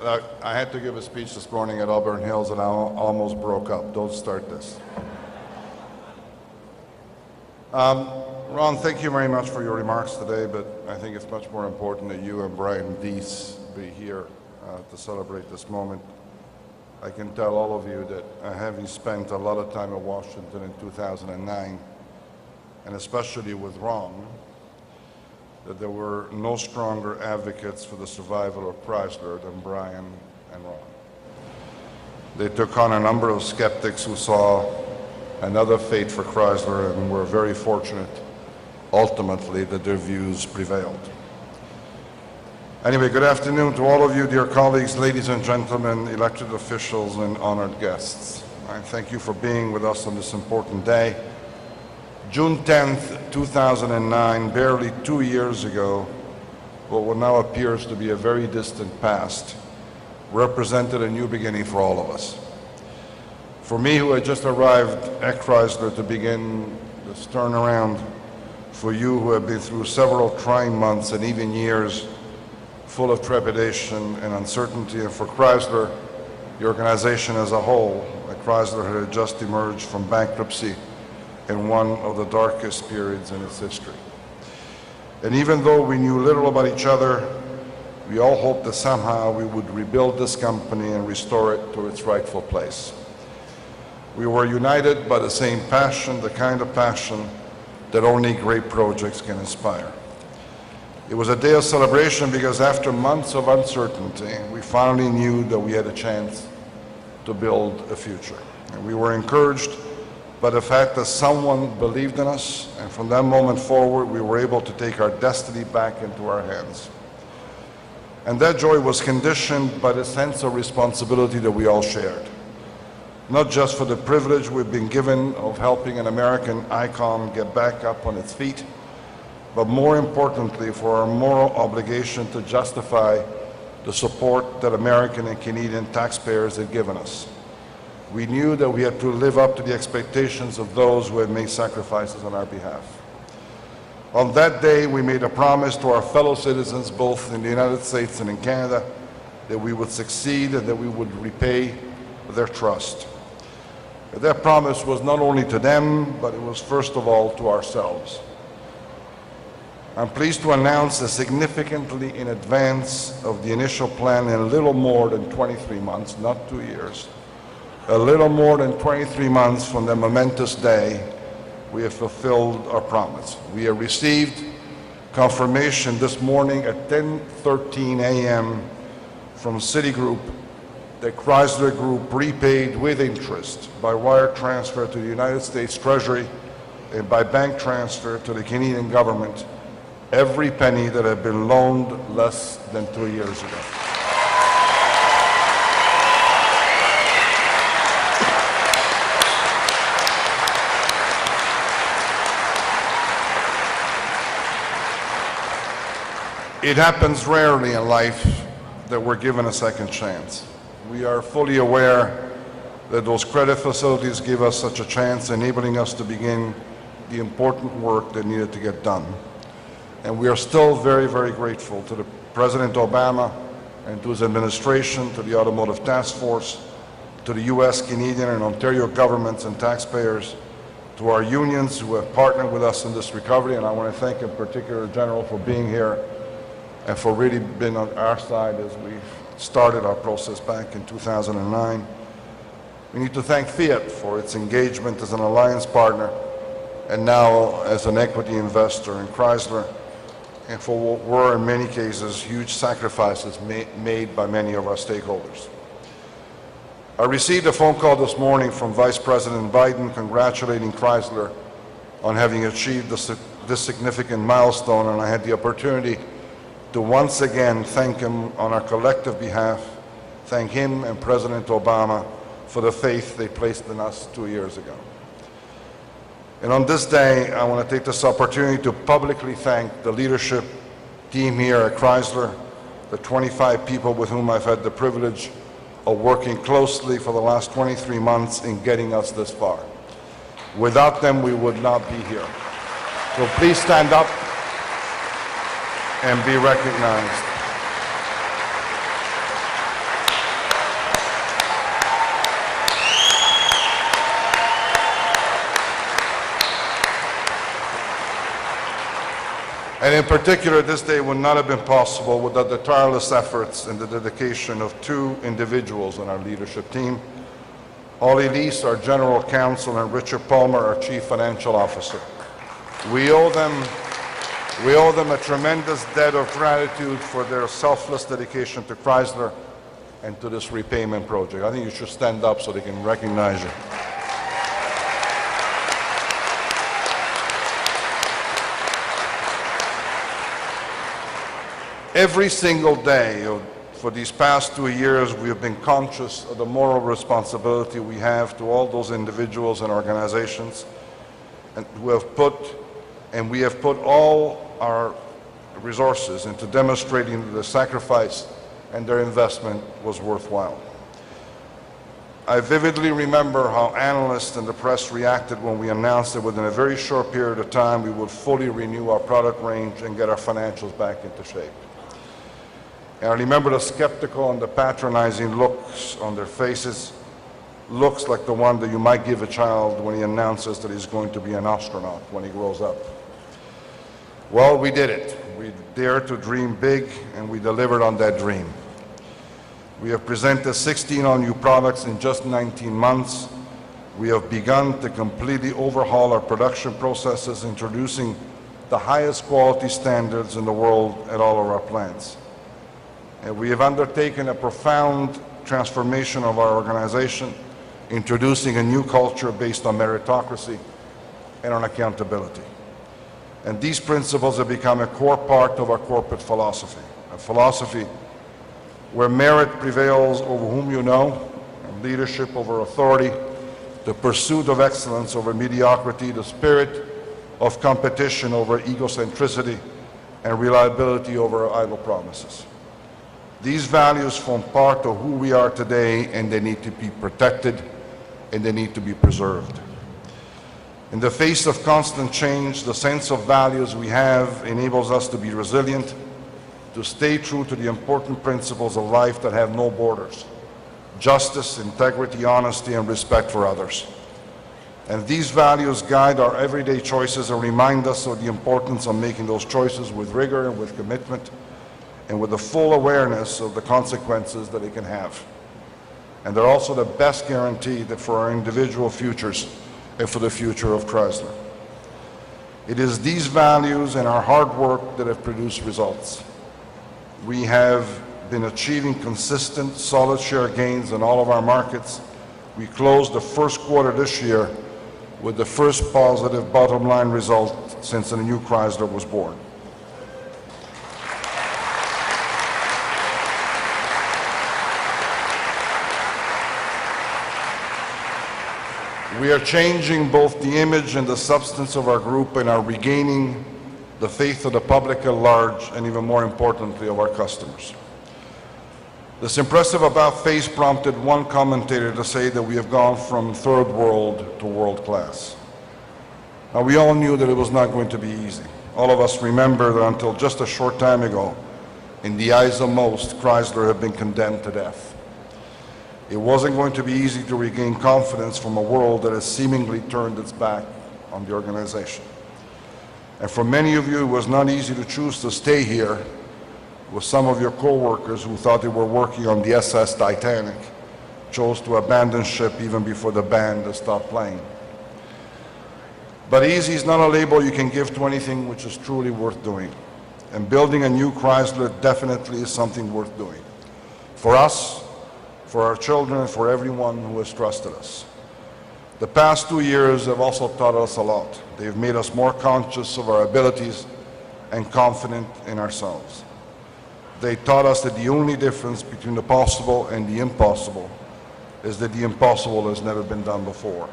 I had to give a speech this morning at Auburn Hills and I almost broke up. Don't start this. Ron, thank you very much for your remarks today, but I think it's much more important that you and Brian Deese be here to celebrate this moment. I can tell all of you that having spent a lot of time in Washington in 2009, and especially with Ron, that there were no stronger advocates for the survival of Chrysler than Brian and Ron. They took on a number of skeptics who saw another fate for Chrysler and were very fortunate, ultimately, that their views prevailed. Anyway, good afternoon to all of you, dear colleagues, ladies and gentlemen, elected officials, and honored guests. I thank you for being with us on this important day. June 10th, 2009, barely 2 years ago, what now appears to be a very distant past, represented a new beginning for all of us. For me, who had just arrived at Chrysler to begin this turnaround, for you who have been through several trying months and even years full of trepidation and uncertainty, and for Chrysler, the organization as a whole, Chrysler had just emerged from bankruptcy in one of the darkest periods in its history. And even though we knew little about each other, we all hoped that somehow we would rebuild this company and restore it to its rightful place. We were united by the same passion, the kind of passion that only great projects can inspire. It was a day of celebration because after months of uncertainty, we finally knew that we had a chance to build a future. And we were encouraged by the fact that someone believed in us, and from that moment forward, we were able to take our destiny back into our hands. And that joy was conditioned by the sense of responsibility that we all shared. Not just for the privilege we've been given of helping an American icon get back up on its feet, but more importantly, for our moral obligation to justify the support that American and Canadian taxpayers had given us. We knew that we had to live up to the expectations of those who had made sacrifices on our behalf. On that day, we made a promise to our fellow citizens, both in the United States and in Canada, that we would succeed and that we would repay their trust. And that promise was not only to them, but it was first of all to ourselves. I'm pleased to announce that significantly in advance of the initial plan, in a little more than 23 months, not 2 years, a little more than 23 months from the momentous day, we have fulfilled our promise. We have received confirmation this morning at 10:13 a.m. from Citigroup that Chrysler Group repaid with interest by wire transfer to the United States Treasury and by bank transfer to the Canadian government every penny that had been loaned less than 2 years ago. It happens rarely in life that we're given a second chance. We are fully aware that those credit facilities give us such a chance, enabling us to begin the important work that needed to get done. And we are still very, very grateful to President Obama and to his administration, to the Automotive Task Force, to the US, Canadian, and Ontario governments and taxpayers, to our unions who have partnered with us in this recovery, and I want to thank in particular the General for being here and for really being on our side as we started our process back in 2009. We need to thank Fiat for its engagement as an alliance partner and now as an equity investor in Chrysler, and for what were in many cases huge sacrifices made by many of our stakeholders. I received a phone call this morning from Vice President Biden congratulating Chrysler on having achieved this significant milestone, and I had the opportunity to once again thank him on our collective behalf, thank him and President Obama for the faith they placed in us 2 years ago. And on this day, I want to take this opportunity to publicly thank the leadership team here at Chrysler, the 25 people with whom I've had the privilege of working closely for the last 23 months in getting us this far. Without them, we would not be here. So please stand up and be recognized. And in particular, this day would not have been possible without the tireless efforts and the dedication of two individuals in our leadership team, Ollie Lease, our General Counsel, and Richard Palmer, our Chief Financial Officer. We owe them a tremendous debt of gratitude for their selfless dedication to Chrysler and to this repayment project. I think you should stand up so they can recognize you. Every single day for these past 2 years, we have been conscious of the moral responsibility we have to all those individuals and organizations and we have put all our resources into demonstrating that the sacrifice and their investment was worthwhile. I vividly remember how analysts and the press reacted when we announced that within a very short period of time we would fully renew our product range and get our financials back into shape. And I remember the skeptical and the patronizing looks on their faces, looks like the one that you might give a child when he announces that he's going to be an astronaut when he grows up. Well, we did it. We dared to dream big, and we delivered on that dream. We have presented 16 all-new products in just 19 months. We have begun to completely overhaul our production processes, introducing the highest quality standards in the world at all of our plants. And we have undertaken a profound transformation of our organization, introducing a new culture based on meritocracy and on accountability. And these principles have become a core part of our corporate philosophy, a philosophy where merit prevails over whom you know, and leadership over authority, the pursuit of excellence over mediocrity, the spirit of competition over egocentricity, and reliability over idle promises. These values form part of who we are today, and they need to be protected, and they need to be preserved. In the face of constant change, the sense of values we have enables us to be resilient, to stay true to the important principles of life that have no borders: justice, integrity, honesty, and respect for others. And these values guide our everyday choices and remind us of the importance of making those choices with rigor and with commitment, and with the full awareness of the consequences that it can have. And they're also the best guarantee that for our individual futures and for the future of Chrysler. It is these values and our hard work that have produced results. We have been achieving consistent, solid share gains in all of our markets. We closed the first quarter this year with the first positive bottom line result since the new Chrysler was born. We are changing both the image and the substance of our group and are regaining the faith of the public at large, and even more importantly, of our customers. This impressive about-face prompted one commentator to say that we have gone from third world to world class. Now, we all knew that it was not going to be easy. All of us remember that until just a short time ago, in the eyes of most, Chrysler had been condemned to death. It wasn't going to be easy to regain confidence from a world that has seemingly turned its back on the organization. And for many of you, it was not easy to choose to stay here with some of your co-workers who thought they were working on the SS Titanic, chose to abandon ship even before the band had stopped playing. But easy is not a label you can give to anything which is truly worth doing. And building a new Chrysler definitely is something worth doing. For us, for our children, and for everyone who has trusted us. The past 2 years have also taught us a lot. They've made us more conscious of our abilities and confident in ourselves. They taught us that the only difference between the possible and the impossible is that the impossible has never been done before.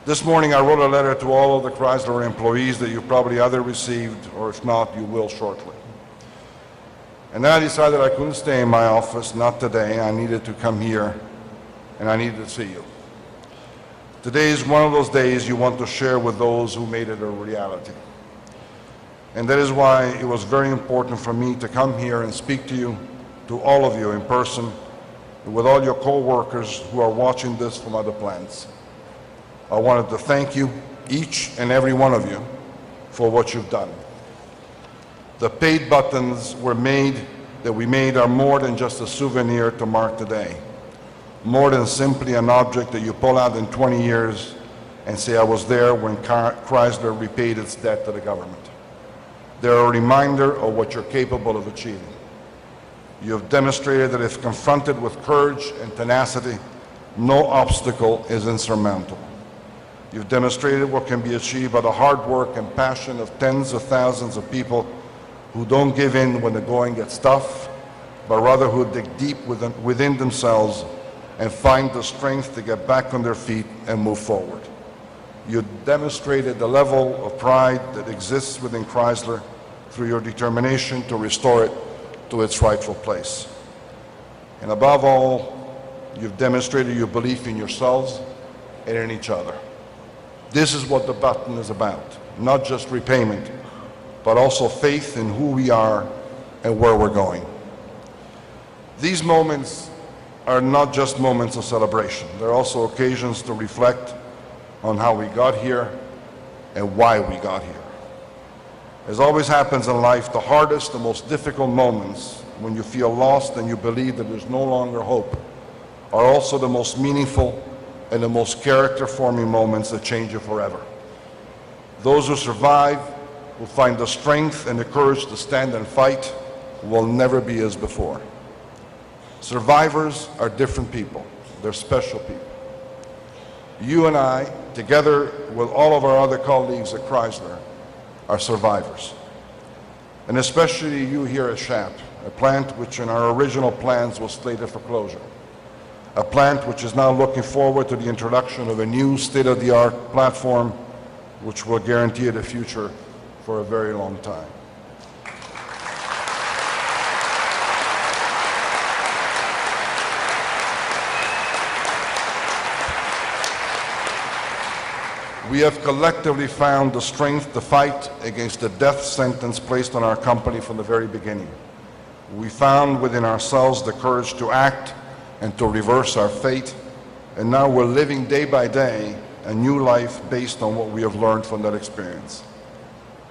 This morning I wrote a letter to all of the Chrysler employees that you probably either received, or if not, you will shortly. And then I decided I couldn't stay in my office, not today. I needed to come here, and I needed to see you. Today is one of those days you want to share with those who made it a reality. And that is why it was very important for me to come here and speak to you, to all of you in person, and with all your co-workers who are watching this from other plants. I wanted to thank you, each and every one of you, for what you've done. The paid buttons that we made are more than just a souvenir to mark the day, more than simply an object that you pull out in 20 years and say, I was there when Chrysler repaid its debt to the government. They're a reminder of what you're capable of achieving. You have demonstrated that if confronted with courage and tenacity, no obstacle is insurmountable. You've demonstrated what can be achieved by the hard work and passion of tens of thousands of people who don't give in when the going gets tough, but rather who dig deep within themselves and find the strength to get back on their feet and move forward. You demonstrated the level of pride that exists within Chrysler through your determination to restore it to its rightful place. And above all, you've demonstrated your belief in yourselves and in each other. This is what the button is about, not just repayment, but also faith in who we are and where we're going. These moments are not just moments of celebration. They're also occasions to reflect on how we got here and why we got here. As always happens in life, the hardest, the most difficult moments, when you feel lost and you believe that there's no longer hope, are also the most meaningful and the most character-forming moments that change you forever. Those who survive, who find the strength and the courage to stand and fight, will never be as before. Survivors are different people. They're special people. You and I, together with all of our other colleagues at Chrysler, are survivors. And especially you here at SHAP, a plant which in our original plans was slated for closure. A plant which is now looking forward to the introduction of a new state-of-the-art platform which will guarantee it a future for a very long time. We have collectively found the strength to fight against the death sentence placed on our company from the very beginning. We found within ourselves the courage to act and to reverse our fate, and now we're living day by day a new life based on what we have learned from that experience.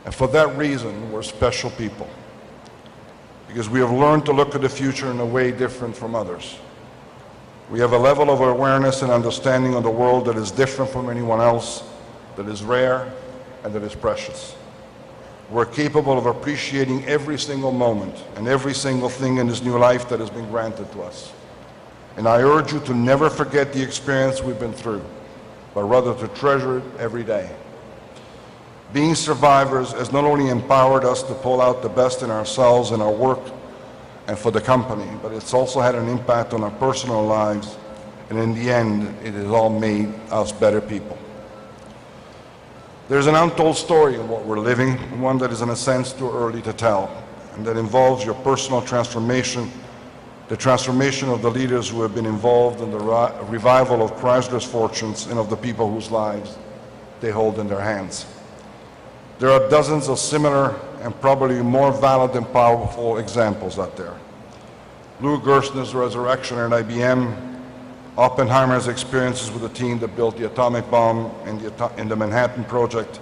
And for that reason, we're special people, because we have learned to look at the future in a way different from others. We have a level of awareness and understanding of the world that is different from anyone else, that is rare and that is precious. We're capable of appreciating every single moment and every single thing in this new life that has been granted to us. And I urge you to never forget the experience we've been through, but rather to treasure it every day. Being survivors has not only empowered us to pull out the best in ourselves and our work and for the company, but it's also had an impact on our personal lives, and in the end, it has all made us better people. There's an untold story in what we're living, one that is in a sense too early to tell, and that involves your personal transformation, the transformation of the leaders who have been involved in the revival of Chrysler's fortunes and of the people whose lives they hold in their hands. There are dozens of similar and probably more valid and powerful examples out there. Lou Gerstner's resurrection at IBM, Oppenheimer's experiences with the team that built the atomic bomb in the Manhattan Project,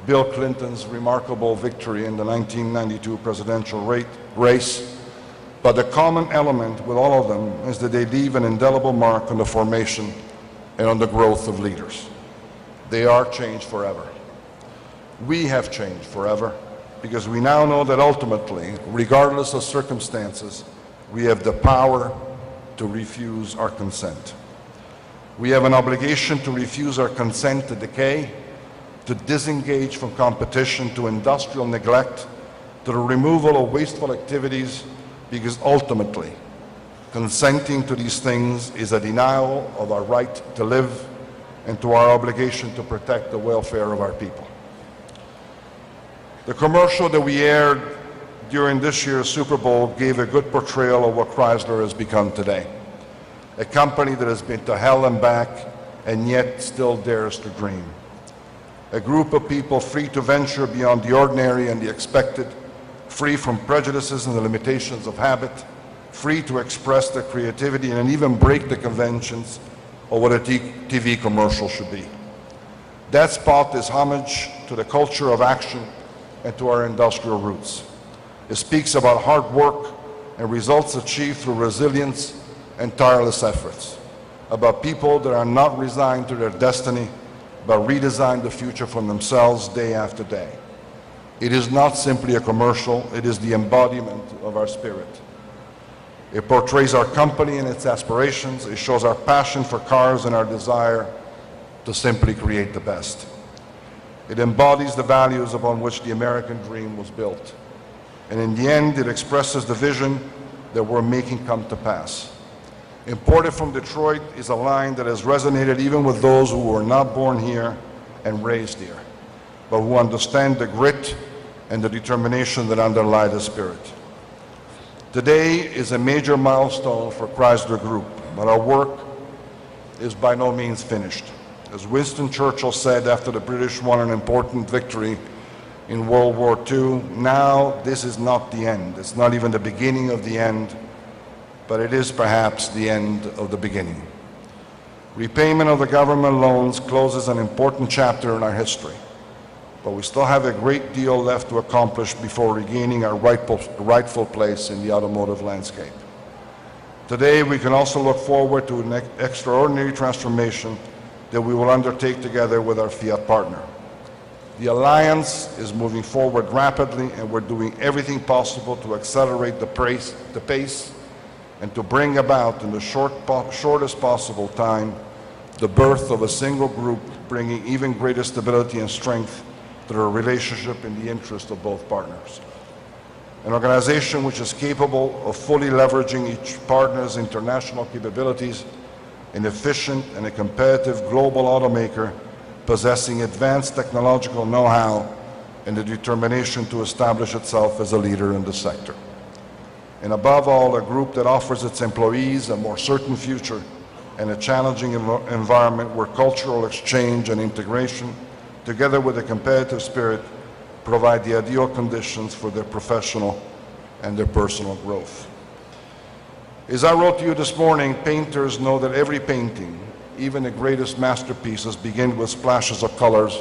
Bill Clinton's remarkable victory in the 1992 presidential race. But the common element with all of them is that they leave an indelible mark on the formation and on the growth of leaders. They are changed forever. We have changed forever because we now know that ultimately, regardless of circumstances, we have the power to refuse our consent. We have an obligation to refuse our consent to decay, to disengage from competition, to industrial neglect, to the removal of wasteful activities, because ultimately, consenting to these things is a denial of our right to live and to our obligation to protect the welfare of our people. The commercial that we aired during this year's Super Bowl gave a good portrayal of what Chrysler has become today. A company that has been to hell and back and yet still dares to dream. A group of people free to venture beyond the ordinary and the expected, free from prejudices and the limitations of habit, free to express their creativity and even break the conventions of what a TV commercial should be. That spot is homage to the culture of action and to our industrial roots. It speaks about hard work and results achieved through resilience and tireless efforts, about people that are not resigned to their destiny, but redesign the future for themselves day after day. It is not simply a commercial, it is the embodiment of our spirit. It portrays our company and its aspirations. It shows our passion for cars and our desire to simply create the best. It embodies the values upon which the American dream was built. And in the end, it expresses the vision that we're making come to pass. Imported from Detroit is a line that has resonated even with those who were not born here and raised here, but who understand the grit and the determination that underlie the spirit. Today is a major milestone for Chrysler Group, but our work is by no means finished. As Winston Churchill said after the British won an important victory in World War II, now this is not the end. It's not even the beginning of the end, but it is perhaps the end of the beginning. Repayment of the government loans closes an important chapter in our history, but we still have a great deal left to accomplish before regaining our rightful place in the automotive landscape. Today, we can also look forward to an extraordinary transformation that we will undertake together with our Fiat partner. The alliance is moving forward rapidly, and we're doing everything possible to accelerate the pace and to bring about in the shortest possible time the birth of a single group, bringing even greater stability and strength to the relationship in the interest of both partners. An organization which is capable of fully leveraging each partner's international capabilities, an efficient and a competitive global automaker possessing advanced technological know-how and the determination to establish itself as a leader in the sector. And above all, a group that offers its employees a more certain future and a challenging environment where cultural exchange and integration, together with a competitive spirit, provide the ideal conditions for their professional and their personal growth. As I wrote to you this morning, painters know that every painting, even the greatest masterpieces, begin with splashes of colors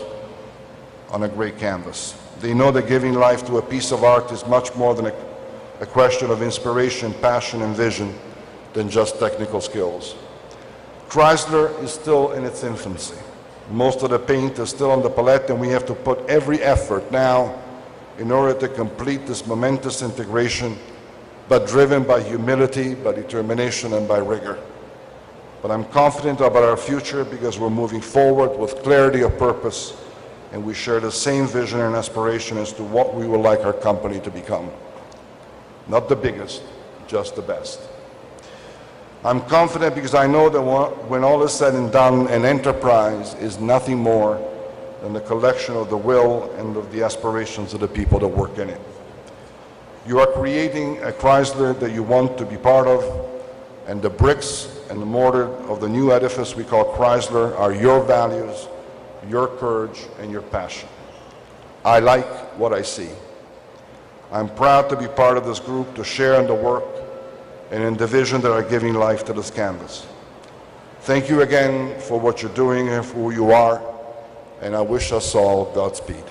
on a gray canvas. They know that giving life to a piece of art is much more than a question of inspiration, passion, and vision than just technical skills. Chrysler is still in its infancy. Most of the paint is still on the palette, and we have to put every effort now in order to complete this momentous integration, but driven by humility, by determination, and by rigor. But I'm confident about our future because we're moving forward with clarity of purpose, and we share the same vision and aspiration as to what we would like our company to become. Not the biggest, just the best. I'm confident because I know that when all is said and done, an enterprise is nothing more than the collection of the will and of the aspirations of the people that work in it. You are creating a Chrysler that you want to be part of, and the bricks and the mortar of the new edifice we call Chrysler are your values, your courage, and your passion. I like what I see. I'm proud to be part of this group, to share in the work and in the vision that are giving life to this canvas. Thank you again for what you're doing and for who you are, and I wish us all Godspeed.